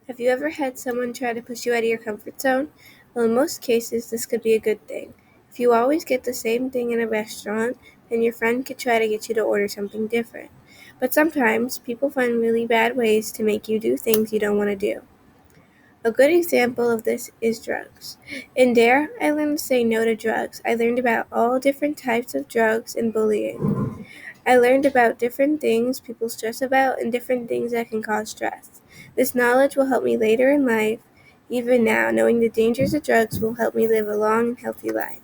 Have you ever had someone try to push you out of your comfort zone? Well, in most cases, this could be a good thing. If you always get the same thing in a restaurant, then your friend could try to get you to order something different. But sometimes, people find really bad ways to make you do things you don't want to do. A good example of this is drugs. In Dare, I learned to say no to drugs. I learned about all different types of drugs and bullying. I learned about different things people stress about and different things that can cause stress. This knowledge will help me later in life. Even now, knowing the dangers of drugs will help me live a long and healthy life.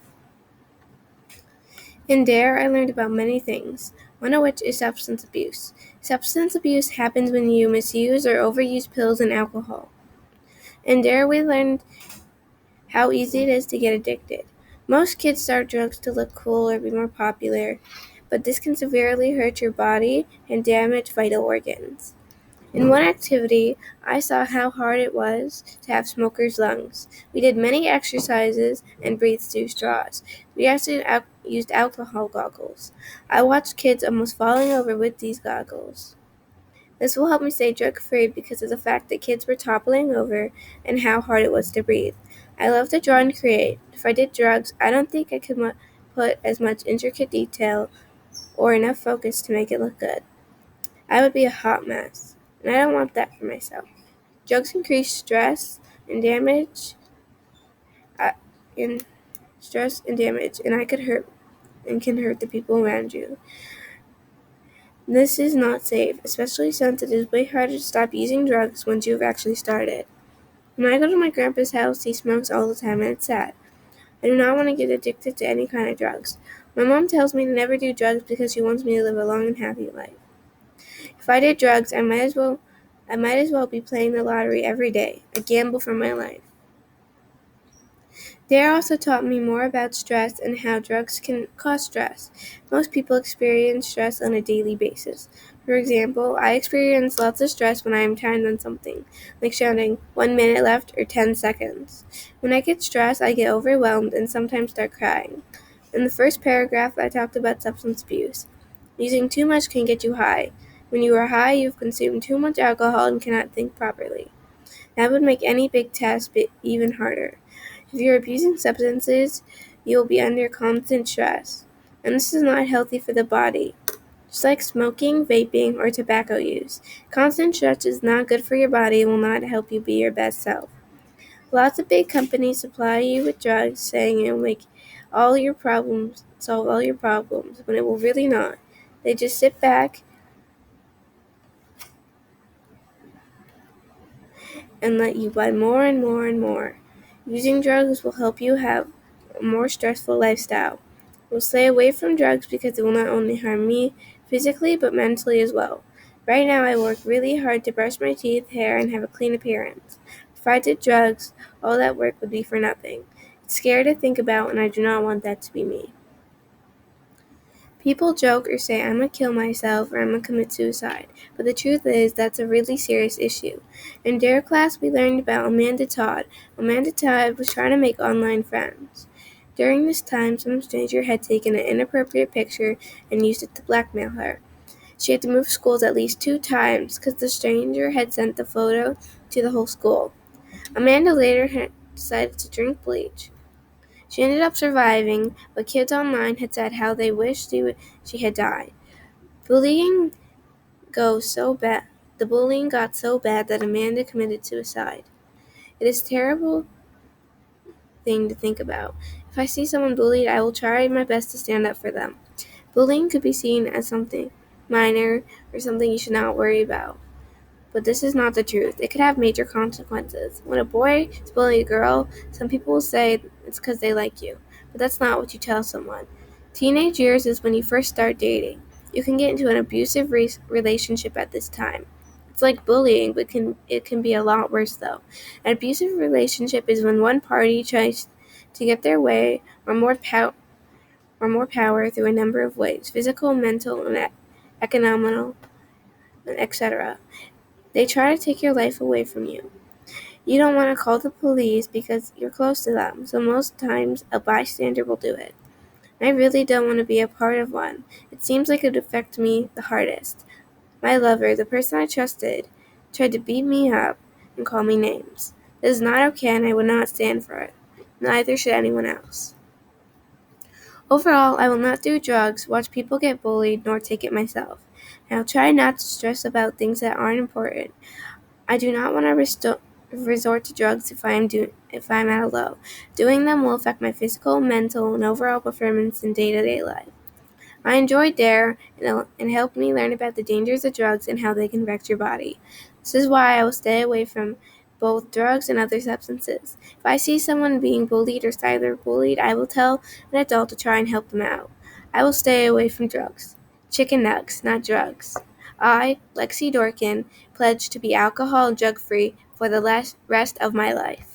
In Dare, I learned about many things, one of which is substance abuse. Substance abuse happens when you misuse or overuse pills and alcohol. In Dare, we learned how easy it is to get addicted. Most kids start drugs to look cool or be more popular, but this can severely hurt your body and damage vital organs. In one activity, I saw how hard it was to have smokers' lungs. We did many exercises and breathed through straws. We also used alcohol goggles. I watched kids almost falling over with these goggles. This will help me stay drug-free because of the fact that kids were toppling over and how hard it was to breathe. I love to draw and create. If I did drugs, I don't think I could put as much intricate detail or enough focus to make it look good. I would be a hot mess, and I don't want that for myself. Drugs increase stress and damage, uh, and and I could hurt and can hurt the people around you. This is not safe, especially since it is way harder to stop using drugs once you have actually started. When I go to my grandpa's house, he smokes all the time, and it's sad. I do not want to get addicted to any kind of drugs. My mom tells me to never do drugs because she wants me to live a long and happy life. If I did drugs, I might as well be playing the lottery every day, a gamble for my life. Dare also taught me more about stress and how drugs can cause stress. Most people experience stress on a daily basis. For example, I experience lots of stress when I am timed on something, like shouting 1 minute left or 10 seconds. When I get stressed, I get overwhelmed and sometimes start crying. In the first paragraph, I talked about substance abuse. Using too much can get you high. When you are high, you've consumed too much alcohol and cannot think properly. That would make any big task even harder. If you're abusing substances, you will be under constant stress, and this is not healthy for the body. Just like smoking, vaping, or tobacco use, constant stress is not good for your body and will not help you be your best self. Lots of big companies supply you with drugs saying it will solve all your problems, when it will really not. They just sit back and let you buy more and more and more. Using drugs will help you have a more stressful lifestyle. We'll stay away from drugs because it will not only harm me physically but mentally as well. Right now, I work really hard to brush my teeth, hair, and have a clean appearance. If I did drugs, all that work would be for nothing. It's scary to think about, and I do not want that to be me. People joke or say I'm gonna kill myself or I'm gonna commit suicide, but the truth is that's a really serious issue. In Dare class, we learned about Amanda Todd. Amanda Todd was trying to make online friends. During this time, some stranger had taken an inappropriate picture and used it to blackmail her. She had to move schools at least 2 times because the stranger had sent the photo to the whole school. Amanda later decided to drink bleach. She ended up surviving, but kids online had said how they wished she had died. Bullying goes so bad. The bullying got so bad that Amanda committed suicide. It is a terrible thing to think about. If I see someone bullied, I will try my best to stand up for them. Bullying could be seen as something minor or something you should not worry about. But this is not the truth. It could have major consequences. When a boy is bullying a girl, some people will say it's because they like you. But that's not what you tell someone. Teenage years is when you first start dating. You can get into an abusive relationship at this time. It's like bullying, but it can be a lot worse though. An abusive relationship is when one party tries to get their way or more power through a number of ways: physical, mental, and economical, etc. They try to take your life away from you. You don't want to call the police because you're close to them, so most times a bystander will do it. I really don't want to be a part of one. It seems like it would affect me the hardest. My lover, the person I trusted, tried to beat me up and call me names. This is not okay, and I would not stand for it. Neither should anyone else. Overall, I will not do drugs, watch people get bullied, nor take it myself. And I'll try not to stress about things that aren't important. I do not want to resort to drugs if I'm at a low. Doing them will affect my physical, mental, and overall performance in day-to-day life. I enjoyed DARE and helped me learn about the dangers of drugs and how they can wreck your body. This is why I will stay away from both drugs and other substances. If I see someone being bullied or cyberbullied, I will tell an adult to try and help them out. I will stay away from drugs. Chicken nugs, not drugs. I, Lexie Dorken, pledge to be alcohol and drug-free for the rest of my life.